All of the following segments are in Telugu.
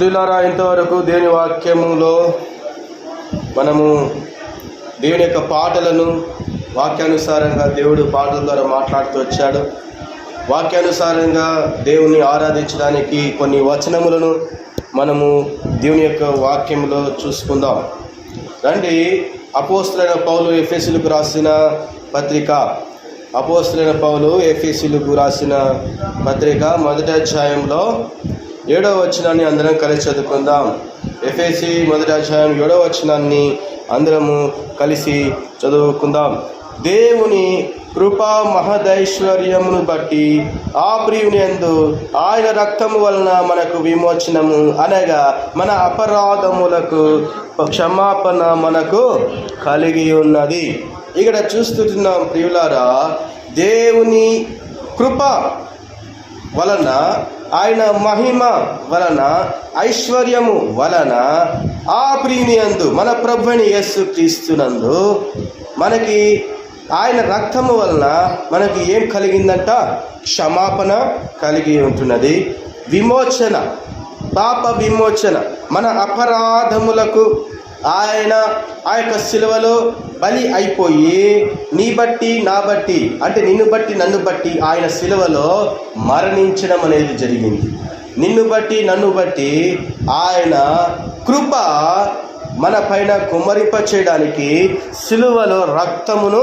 ప్రియులారా, ఇంతవరకు దేవుని వాక్యములో మనము దేవుని యొక్క పాటలను వాక్యానుసారంగా దేవుడు పాటల ద్వారా మాట్లాడుతూ వచ్చాడు. వాక్యానుసారంగా దేవుని ఆరాధించడానికి కొన్ని వచనములను మనము దేవుని యొక్క వాక్యంలో చూసుకుందాం. రండి, అపోస్తలుడైన పౌలు ఎఫెసీయులకు రాసిన పత్రిక, అపోస్తలుడైన పౌలు ఎఫెసీయులకు రాసిన పత్రిక 1వ అధ్యాయంలో 7వ వచనాన్ని అందరం కలిసి చదువుకుందాం. ఎఫెసీ 1వ అధ్యాయం 7వ వచనాన్ని అందరము కలిసి చదువుకుందాం. దేవుని కృపా మహదైశ్వర్యమును బట్టి ఆ ప్రియుని యందు ఆయన రక్తము వలన మనకు విమోచనము, అనగా మన అపరాధములకు క్షమాపణ మనకు కలిగి ఉన్నది. ఇక్కడ చూస్తున్నాం ప్రియులారా, దేవుని కృప వలన, ఆయన మహిమ వలన, ఐశ్వర్యము వలన ఆ ప్రియుని యందు మన ప్రభువైన యేసు క్రీస్తునందు మనకి ఆయన రక్తము వలన మనకి ఏం కలిగిందంట? క్షమాపణ కలిగి ఉంటున్నది, విమోచన, పాప విమోచన. మన అపరాధములకు ఆయన ఆ యొక్క సిలువలో బలి అయిపోయి నీ బట్టి నా బట్టి, అంటే నిన్ను బట్టి నన్ను బట్టి ఆయన సిలువలో మరణించడం అనేది జరిగింది. నిన్ను బట్టి నన్ను బట్టి ఆయన కృప మన పైన కుమ్మరింప చేయడానికి సిలువలో రక్తమును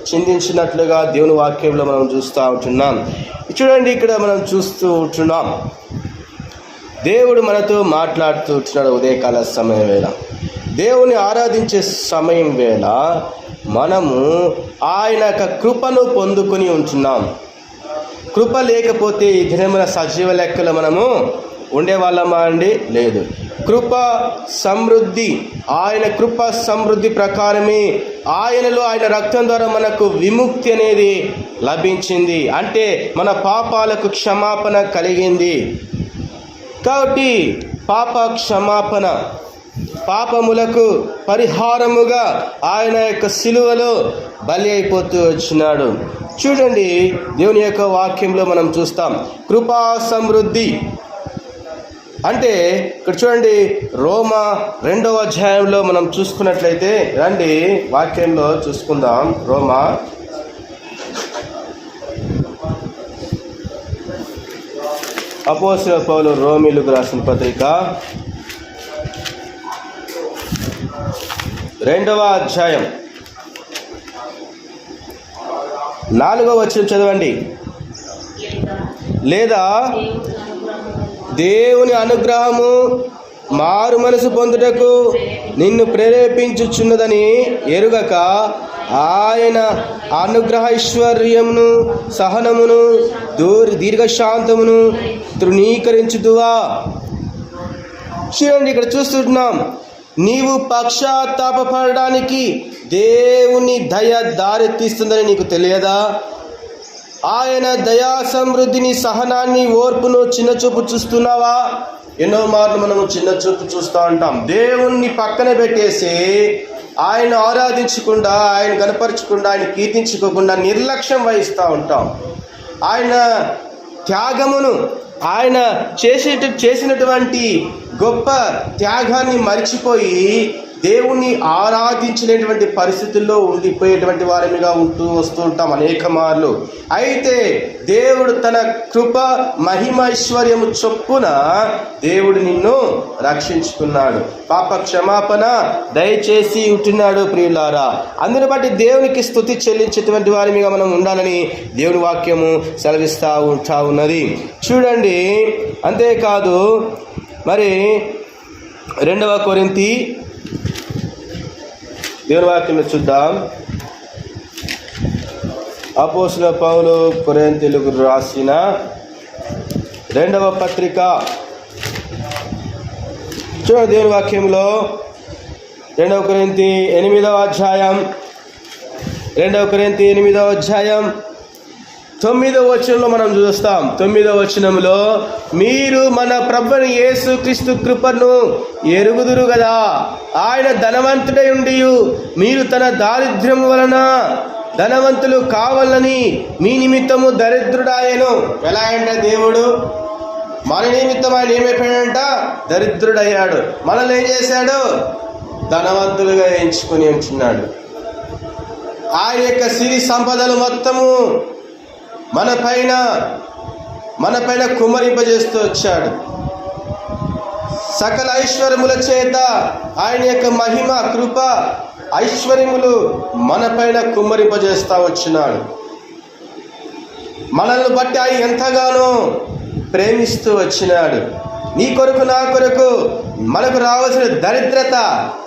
చిందించినట్లుగా దేవుని వాక్యంలో మనం చూస్తూ ఉంటున్నాం. చూడండి, ఇక్కడ మనం చూస్తూ ఉంటున్నాం, దేవుడు మనతో మాట్లాడుతూ ఉంటున్నాడు. ఉదయకాల సమయం వేళ, దేవుని ఆరాధించే సమయం వేళ మనము ఆయన యొక్క కృపను పొందుకొని ఉంటున్నాం. కృప లేకపోతే ఈ దినమున సజీవ లెక్కలు మనము ఉండేవాళ్ళమా అండి? లేదు. కృప సమృద్ధి, ఆయన కృప సమృద్ధి ప్రకారమే ఆయనలో, ఆయన రక్తం ద్వారా మనకు విముక్తి అనేది లభించింది. అంటే మన పాపాలకు క్షమాపణ కలిగింది. కాబట్టి పాప క్షమాపణ, పాపములకు పరిహారముగా ఆయన యొక్క సిలువలో బలి అయిపోతూ వచ్చినాడు. చూడండి, దేవుని యొక్క వాక్యంలో మనం చూస్తాం కృపా సమృద్ధి అంటే. ఇక్కడ చూడండి, రోమా 2వ అధ్యాయంలో మనం చూసుకున్నట్లయితే, రండి వాక్యంలో చూసుకుందాం. రోమా అపోస్తలుడైన పౌలు రోమీయులకు రాసిన పత్రిక 2వ అధ్యాయం 4వ వచనం చదవండి. లేదా దేవుని అనుగ్రహము మారు మనసు పొందుటకు నిన్ను ప్రేరేపించుచున్నదని ఎరుగక ఆయన అనుగ్రహ ఐశ్వర్యమును, సహనమును, దీర్ఘశాంతమును తృణీకరించుదువా? చూడండి, ఇక్కడ చూస్తున్నాం, నీవు పశ్చాత్తాపపడడానికి దేవుని దయ దారి తీస్తుందని నీకు తెలియదా? ఆయన దయా సమృద్ధిని, సహనాన్ని, ఓర్పును చిన్నచూపు చూస్తున్నావా? ఎన్నో మార్లు మనము చిన్నచూపు చూస్తూ ఉంటాం. దేవుణ్ణి పక్కన పెట్టేసి ఆయన ఆరాధించకుండా, ఆయన కనపరచకుండా, ఆయన కీర్తించుకోకుండా నిర్లక్ష్యం వహిస్తూ ఉంటాం. ఆయన త్యాగమును, ఆయన చేసినటువంటి గొప్ప త్యాగాన్ని మరిచిపోయి దేవుణ్ణి ఆరాధించలేటువంటి పరిస్థితుల్లో ఉండిపోయేటువంటి వారిగా వస్తూ ఉంటాం అనేక మార్లు. అయితే దేవుడు తన కృప మహిమైశ్వర్యము చొప్పున దేవుడు నిన్ను రక్షించుకున్నాడు, పాప క్షమాపణ దయచేసి ఉంటున్నాడు. ప్రియులారా, అందుని బట్టి దేవునికి స్తుతి చెల్లించేటువంటి వారిగా మనం ఉండాలని దేవుని వాక్యము సెలవిస్తూ ఉంటా ఉన్నది. చూడండి, అంతేకాదు మరి 2వ కొరింథీ దేవుని వాక్యం చూద్దాం. అపోస్తలుడైన పౌలు కొరింథీయులకు రాసిన 2వ పత్రిక చూడండి, దేవుని వాక్యంలో 2వ కొరింథీ 8వ అధ్యాయం 2వ కొరింథీ 8వ అధ్యాయం 9వ వచనంలో మనం చూస్తాం. 9వ వచనంలో, మీరు మన ప్రభువైన యేసు క్రీస్తు కృపను ఎరుగుదురు కదా, ఆయన ధనవంతుడై ఉండి మీరు తన దారిద్ర్యము వలన ధనవంతులు కావాలని మీ నిమిత్తము దరిద్రుడాయను. ఎలా అంటే దేవుడు మన నిమిత్తం ఆయన ఏమైపోయాడంట? దరిద్రుడయ్యాడు. మనల్ని ఏం చేశాడు? ధనవంతులుగా ఎంచుకొని ఉంటున్నాడు. ఆయన యొక్క సిరి సంపదలు మొత్తము మన పైన కుమ్మరింపజేస్తూ వచ్చాడు. సకల ఐశ్వర్యముల చేత ఆయన యొక్క మహిమ, కృప, ఐశ్వర్యములు మన పైన కుమ్మరింపజేస్తా వచ్చినాడు. మనల్ని బట్టి ఆయన ఎంతగానో ప్రేమిస్తూ వచ్చినాడు. నీ కొరకు, నా కొరకు, మనకు రావాల్సిన దరిద్రత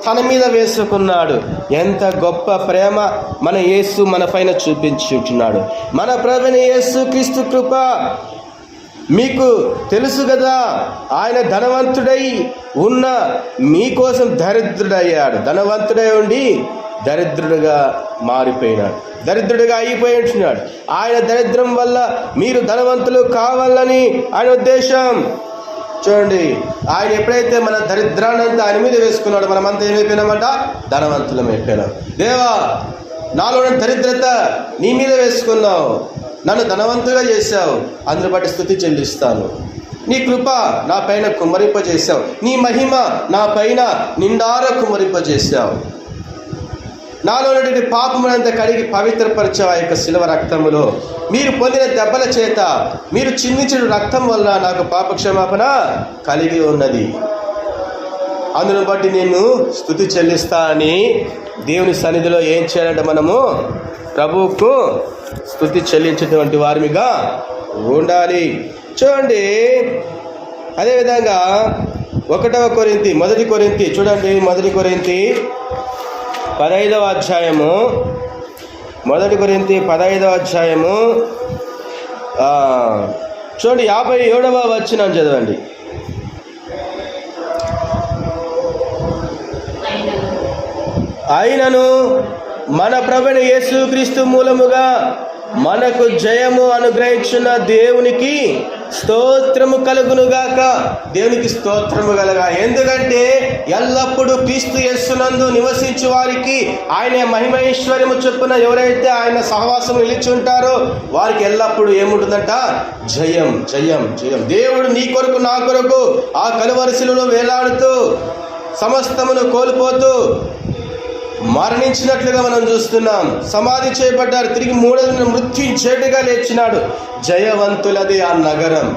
తన మీద వేసుకున్నాడు. ఎంత గొప్ప ప్రేమ మన యేసు మన పైన చూపించుచున్నాడు. మన ప్రభువైన యేసు క్రీస్తు కృప మీకు తెలుసు కదా. ఆయన ధనవంతుడై ఉన్న మీకోసం దరిద్రుడయ్యాడు. ధనవంతుడై ఉండి దరిద్రుడుగా మారిపోయినాడు, దరిద్రుడిగా అయిపోయి ఉంటున్నాడు. ఆయన దరిద్రం వల్ల మీరు ధనవంతులు కావాలని ఆయన ఉద్దేశం. చూడండి, ఆయన ఎప్పుడైతే మన దరిద్రాన్నంతా ఆయన మీద వేసుకున్నాడు, మనమంతా ఏమైపోయినామంట? ధనవంతులం అయిపోయినాం. దేవా, నాలో దరిద్రత నీ మీద వేసుకున్నావు, నన్ను ధనవంతుగా చేశావు, అందుని బట్టి స్తుతి చెల్లిస్తాను. నీ కృప నా పైన కుమ్మరింపజేశావు, నీ మహిమ నా పైన నిండారా కుమ్మరింపజేశావు. నాలో నుండి పాపమునంతా కడిగి పవిత్రపరిచావు. ఆ యొక్క శిలువ రక్తములో మీరు పొందిన దెబ్బల చేత, మీరు చిందించిన రక్తం వల్ల నాకు పాపక్షమాపణ కలిగి ఉన్నది. అందును బట్టి నేను స్తుతి చెల్లిస్తా అని దేవుని సన్నిధిలో ఏం చేయాలంటే మనము ప్రభువుకు స్తుతి చెల్లించేటువంటి వారిగా ఉండాలి. చూడండి, అదేవిధంగా 1 కొరింథీ చూడండి, 1 కొరింథీ 15వ అధ్యాయము, 1 కొరింథీ 15వ అధ్యాయము చూడండి, 57వ వచనం చదవండి. అయినను మన ప్రభువైన యేసుక్రీస్తు మూలముగా మనకు జయము అనుగ్రహించిన దేవునికి స్తోత్రము కలుగునుగాక. దేవునికి స్తోత్రము కలగా. ఎందుకంటే ఎల్లప్పుడూ క్రీస్తు యేసునందు నివసించు వారికి ఆయన మహిమైశ్వర్యము చొప్పున ఎవరైతే ఆయన సహవాసము నిలిచి ఉంటారో వారికి ఎల్లప్పుడూ ఏముంటుందంట? జయం, జయం, జయం. దేవుడు నీ కొరకు, నా కొరకు ఆ కలువరి శిలువలో వేలాడుతూ సమస్తమును కోల్పోతూ మరణించినట్లుగా మనం చూస్తున్నాం. సమాధి చేయబడ్డారు, తిరిగి 3వ దినం మృత్యుంజయుడిగా లేచినాడు. జయవంతులది ఆ నగరం.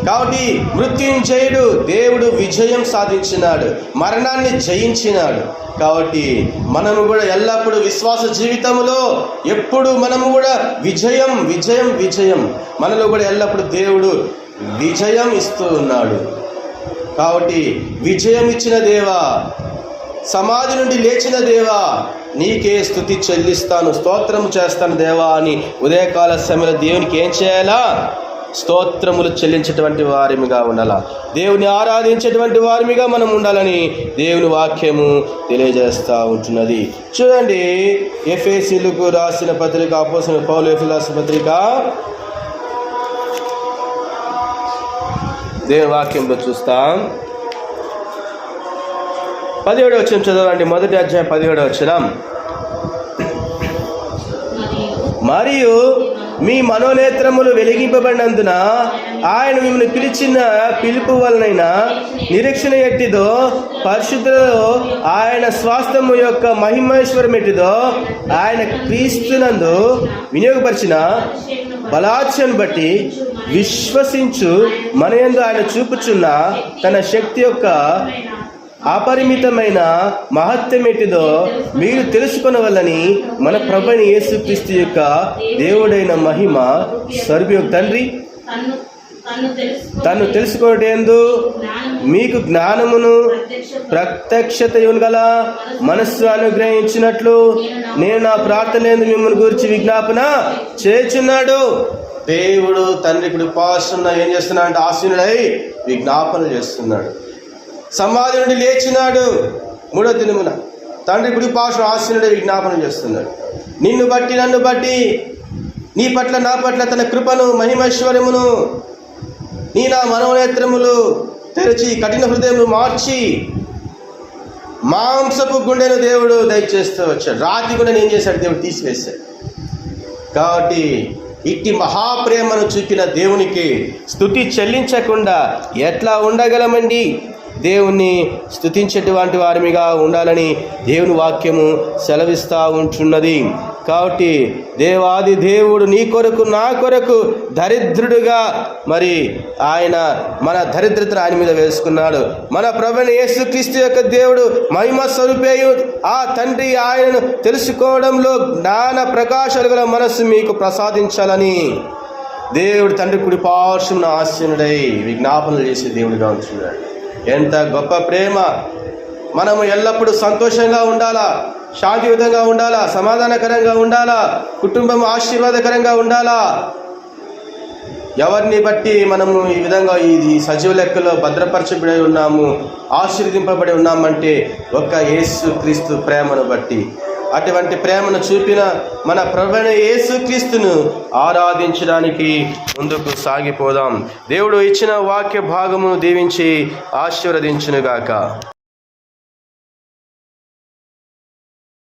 కాబట్టి మృత్యుంజయుడు దేవుడు విజయం సాధించినాడు, మరణాన్ని జయించినాడు. కాబట్టి మనము కూడా ఎల్లప్పుడూ విశ్వాస జీవితంలో ఎప్పుడు మనము కూడా విజయం, విజయం, విజయం. మనలో కూడా ఎల్లప్పుడూ దేవుడు విజయం ఇస్తూ ఉన్నాడు. కాబట్టి విజయం ఇచ్చిన దేవా, సమాధి నుండి లేచిన దేవా, నీకే స్తుతి చెల్లిస్తాను, స్తోత్రము చేస్తాను దేవా అని ఉదయకాల సమయంలో దేవునికి ఏం చేయాలా? స్తోత్రములు చెల్లించేటువంటి వారిగా ఉండాలా, దేవుని ఆరాధించేటువంటి వారిగా మనం ఉండాలని దేవుని వాక్యము తెలియజేస్తూ ఉంటున్నది. చూడండి, ఎఫెసీయులకు రాసిన పత్రిక, అపోస్తలుడైన పౌలు ఎఫెసీయులకు రాసిన పత్రిక దేవుని వాక్యంలో చూస్తాం. 17వ వచనం చదవండి. 1వ అధ్యాయం 17వ వచనం. మరియు మీ మనోనేత్రములు వెలిగింపబడినందున ఆయన మిమ్మల్ని పిలిచిన పిలుపు వలనైనా నిరీక్షణ ఎట్టిదో, పరిశుద్ధులలో ఆయన స్వాస్థ్యము యొక్క మహిమైశ్వరం ఎట్టిదో, ఆయన క్రీస్తునందు వినియోగపరిచిన బలాత్యను బట్టి విశ్వసించు మన యందు ఆయన చూపుచున్న తన శక్తి యొక్క అపరిమితమైన మహత్యమేటిదో మీరు తెలుసుకొనవలని మన ప్రభువైన యేసుక్రీస్తు యొక్క దేవుడైన మహిమ స్వర్గీయ తండ్రి తను తెలుసుకొనుటయందు మీకు జ్ఞానమును ప్రత్యక్షతయును గల మనస్సు అనుగ్రహించినట్లు నేను నా ప్రార్థనలందు మిమ్మల్ని గురించి విజ్ఞాపన చేయుచున్నాడు. దేవుడు తండ్రి ఇప్పుడు పాస్తున్న ఏం చేస్తున్నాడు అంటే ఆసీనుడై విజ్ఞాపన చేస్తున్నాడు. సమాధి నుండి లేచినాడు 3వ దినమున. తండ్రి ఇప్పుడు పాస్తున్న ఆసీనుడై విజ్ఞాపన చేస్తున్నాడు. నిన్ను బట్టి, నన్ను బట్టి, నీ పట్ల, నా పట్ల తన కృపను, మహిమైశ్వర్యమును, నీ నా మనోనేత్రములు తెరిచి కఠిన హృదయములు మార్చి మాంసపు గుండెను దేవుడు దయచేస్తూ వచ్చాడు. రాతి గుండెను ఏం చేశాడు? దేవుడు తీసివేశాడు. కాబట్టి ఇట్టి మహాప్రేమను చూపిన దేవునికి స్తుతి చెల్లించకుండా ఎట్లా ఉండగలమండి? దేవుణ్ణి స్తుతించేటువంటి వారిగా ఉండాలని దేవుని వాక్యము సెలవిస్తూ ఉంటున్నది. కాబట్టి దేవాది దేవుడు నీ కొరకు నా కొరకు దరిద్రుడుగా మరి ఆయన మన దరిద్రతను ఆయన మీద వేసుకున్నాడు. మన ప్రభువైన యేసుక్రీస్తు యొక్క దేవుడు మహిమ స్వరూపేయు ఆ తండ్రి ఆయనను తెలుసుకోవడంలో జ్ఞాన ప్రకాశాలు గల మనస్సు మీకు ప్రసాదించాలని దేవుడు తండ్రి కుడి పార్శ్వమున ఆసీనుడై విజ్ఞాపనలు చేసే దేవుడిగా ఉంటున్నాడు. ఎంత గొప్ప ప్రేమ! మనము ఎల్లప్పుడూ సంతోషంగా ఉండాలా, శాంతియుతంగా ఉండాలా, సమాధానకరంగా ఉండాలా, కుటుంబం ఆశీర్వాదకరంగా ఉండాలా. ఎవరిని బట్టి మనము ఈ విధంగా ఈ సజీవ లెక్కలో భద్రపరచబడి ఉన్నాము, ఆశీర్వదింపబడి ఉన్నామంటే ఒక్క యేసుక్రీస్తు ప్రేమను బట్టి. అటువంటి ప్రేమను చూపిన మన ప్రభువైన యేసుక్రీస్తును ఆరాధించడానికి ముందుకు సాగిపోదాం. దేవుడు ఇచ్చిన వాక్య భాగమును దీవించి ఆశీర్వదించునుగాక.